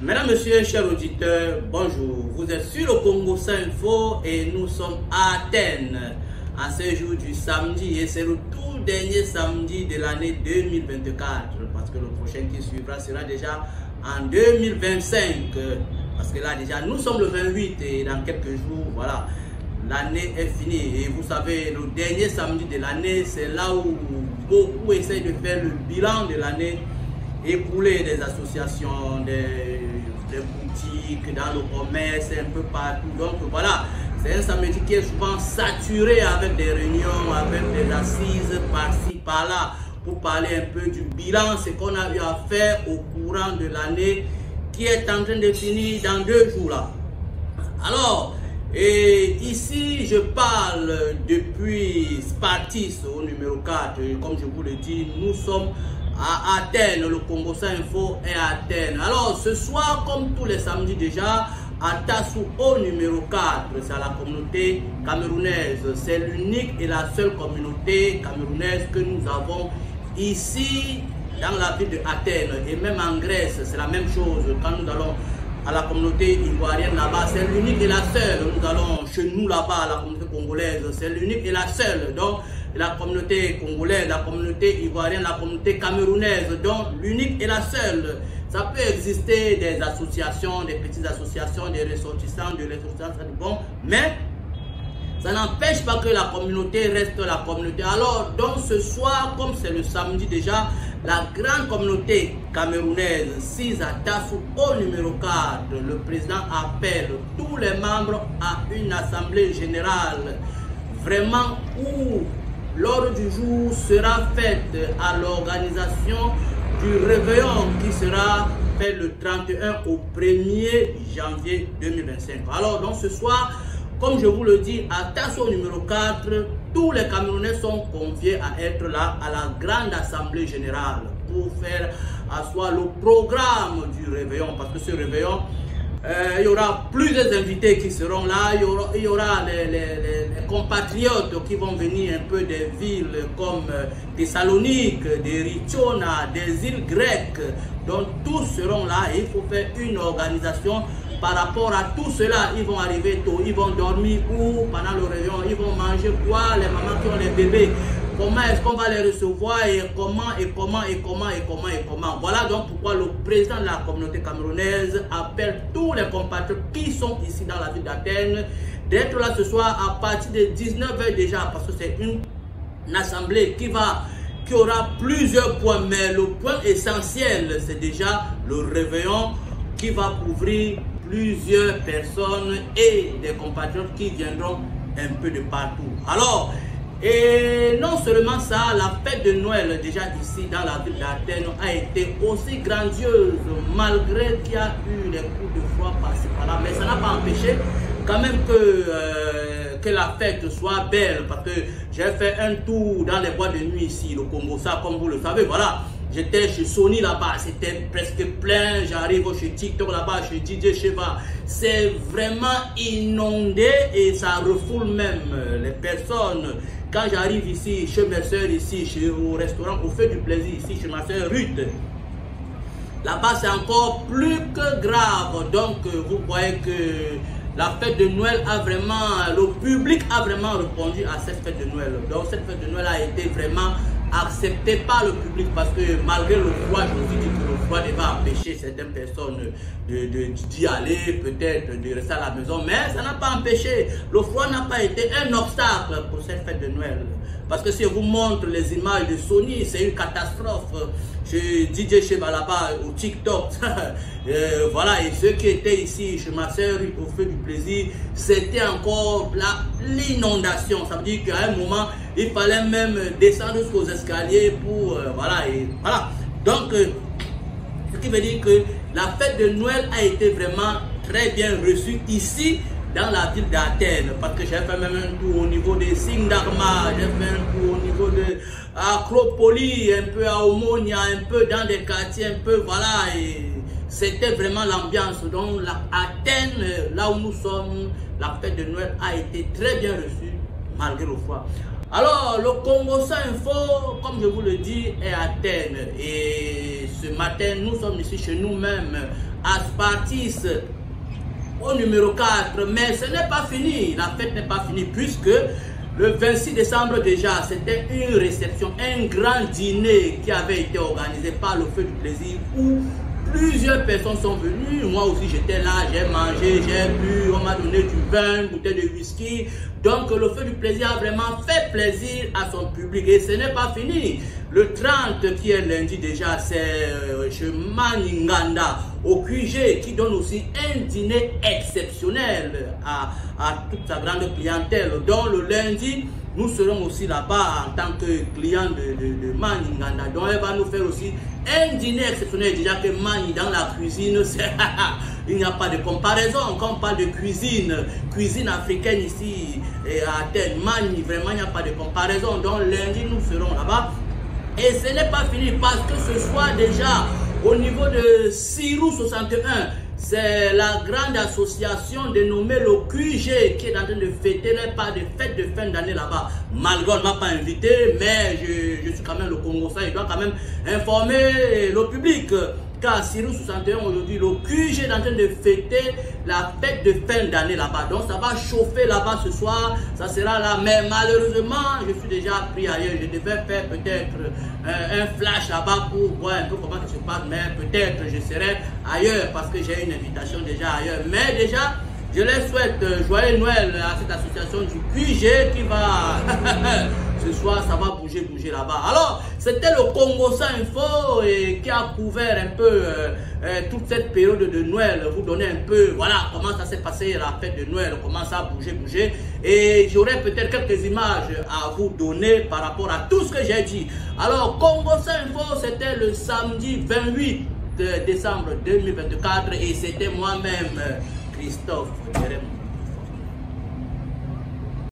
Mesdames, Messieurs, chers auditeurs, bonjour. Vous êtes sur le Congo Info et nous sommes à Athènes à ce jour du samedi et c'est le tout dernier samedi de l'année 2024 parce que le prochain qui suivra sera déjà en 2025 parce que là déjà nous sommes le 28 et dans quelques jours, voilà, l'année est finie et vous savez, le dernier samedi de l'année, c'est là où beaucoup essayent de faire le bilan de l'année écoulée des associations, des boutiques, dans le commerce, un peu partout. Donc voilà, c'est un samedi qui est souvent saturé avec des réunions, avec des assises par-ci, par-là, pour parler un peu du bilan, ce qu'on a eu à faire au courant de l'année qui est en train de finir dans 2 jours là. Alors, et ici, je parle depuis Spartis au numéro 4. Comme je vous le dis, nous sommes à Athènes. Le Congo Info est à Athènes. Alors, ce soir, comme tous les samedis déjà, à Tassou au numéro 4, c'est à la communauté camerounaise. C'est l'unique et la seule communauté camerounaise que nous avons ici dans la ville de Athènes. Et même en Grèce, c'est la même chose. Quand nous allons à la communauté ivoirienne là-bas, c'est l'unique et la seule. Nous allons chez nous là-bas, à la communauté congolaise, c'est l'unique et la seule. Donc, la communauté congolaise, la communauté ivoirienne, la communauté camerounaise, donc l'unique et la seule. Ça peut exister des associations, des petites associations, des ressortissants, des ressortissants, bon, mais ça n'empêche pas que la communauté reste la communauté. Alors, donc ce soir, comme c'est le samedi déjà, la grande communauté camerounaise, 6 à Tassou au numéro 4, le président appelle tous les membres à une assemblée générale, vraiment où l'ordre du jour sera fait à l'organisation du réveillon qui sera fait le 31 au 1er janvier 2025. Alors, donc ce soir, comme je vous le dis, à Tassou numéro 4, tous les Camerounais sont conviés à être là à la grande assemblée générale pour faire asseoir le programme du réveillon. Parce que ce réveillon, il y aura plusieurs invités qui seront là. Il y aura les compatriotes qui vont venir un peu des villes comme Thessalonique, des Ritiona, des îles grecques. Donc tous seront là et il faut faire une organisation par rapport à tout cela. Ils vont arriver tôt, ils vont dormir où pendant le réveillon, ils vont manger quoi, les mamans qui ont les bébés, comment est-ce qu'on va les recevoir et comment. Voilà donc pourquoi le président de la communauté camerounaise appelle tous les compatriotes qui sont ici dans la ville d'Athènes d'être là ce soir à partir de 19 h déjà, parce que c'est une assemblée qui aura plusieurs points, mais le point essentiel c'est déjà le réveillon qui va couvrir plusieurs personnes et des compatriotes qui viendront un peu de partout. Alors, et non seulement ça, la fête de Noël déjà ici dans la ville d'Athènes a été aussi grandiose malgré qu'il y a eu des coups de froid par-ci par-là, mais ça n'a pas empêché quand même que la fête soit belle, parce que j'ai fait un tour dans les boîtes de nuit ici, le Congo, ça comme vous le savez, voilà. J'étais chez Sony là-bas, c'était presque plein. J'arrive chez TikTok là-bas, chez DJ Sheva. C'est vraiment inondé et ça refoule même les personnes. Quand j'arrive ici, chez mes soeurs, ici, au restaurant, au Feu du Plaisir, ici, chez ma soeur Ruth, là-bas c'est encore plus que grave. Donc vous voyez que la fête de Noël a vraiment, le public a vraiment répondu à cette fête de Noël. Donc cette fête de Noël a été vraiment accepté par le public parce que malgré le froid, je vous dis que le froid va empêcher certaines personnes d'y aller, peut-être de rester à la maison, mais ça n'a pas empêché. Le froid n'a pas été un obstacle pour cette fête de Noël. Parce que si je vous montre les images de Sony, c'est une catastrophe. Chez DJ Sheva là-bas, au TikTok, voilà, et ceux qui étaient ici chez ma soeur au Feu du Plaisir, c'était encore l'inondation. Ça veut dire qu'à un moment, il fallait même descendre jusqu'aux escaliers pour, voilà, et voilà. Donc, ce qui veut dire que la fête de Noël a été vraiment très bien reçue ici, dans la ville d'Athènes, parce que j'ai fait même un tour au niveau des Singdarma, j'ai fait un tour au niveau de Acropolis, un peu à Omonia, un peu dans des quartiers, un peu, voilà, et c'était vraiment l'ambiance. Donc, Athènes, là où nous sommes, la fête de Noël a été très bien reçue, malgré le froid. Alors, le Congo Info, comme je vous le dis, est à Athènes. Et ce matin, nous sommes ici chez nous-mêmes Aspartis au numéro 4. Mais ce n'est pas fini, la fête n'est pas finie puisque le 26 décembre déjà, c'était une réception, un grand dîner qui avait été organisé par le Feu du Plaisir où plusieurs personnes sont venues. Moi aussi j'étais là, j'ai mangé, j'ai bu, on m'a donné du vin, une bouteille de whisky. Donc le Feu du Plaisir a vraiment fait plaisir à son public et ce n'est pas fini. Le 30 qui est lundi déjà, c'est chez Maninganda au QG qui donne aussi un dîner exceptionnel à toute sa grande clientèle. Donc le lundi, nous serons aussi là-bas en tant que clients de Maninganda. Donc elle va nous faire aussi un dîner exceptionnel. Déjà que Mani dans la cuisine, il n'y a pas de comparaison. Quand on parle de cuisine africaine ici à Athènes, Mani, vraiment il n'y a pas de comparaison. Donc lundi, nous serons là-bas. Et ce n'est pas fini parce que ce soir déjà, au niveau de Sirou 61, c'est la grande association dénommée le QG qui est en train de fêter les pas de fête de fin d'année là-bas. Malgré on ne m'a pas invité, mais je suis quand même le Congo, ça, il doit quand même informer le public. Car Sirou 61 aujourd'hui, le QG est en train de fêter la fête de fin d'année là-bas. Donc ça va chauffer là-bas ce soir, ça sera là. Mais malheureusement, je suis déjà pris ailleurs. Je devais faire peut-être un flash là-bas pour voir un peu comment ça se passe. Mais peut-être je serai ailleurs parce que j'ai une invitation déjà ailleurs. Mais déjà, je les souhaite joyeux Noël à cette association du QG qui va... Ce soir, ça va bouger là-bas. Alors, c'était le Congo Info qui a couvert un peu toute cette période de Noël. Vous donner un peu, voilà, comment ça s'est passé la fête de Noël, comment ça a bougé. Et j'aurai peut-être quelques images à vous donner par rapport à tout ce que j'ai dit. Alors, Congo Info, c'était le samedi 28 décembre 2024 et c'était moi-même, Christophe Jerem.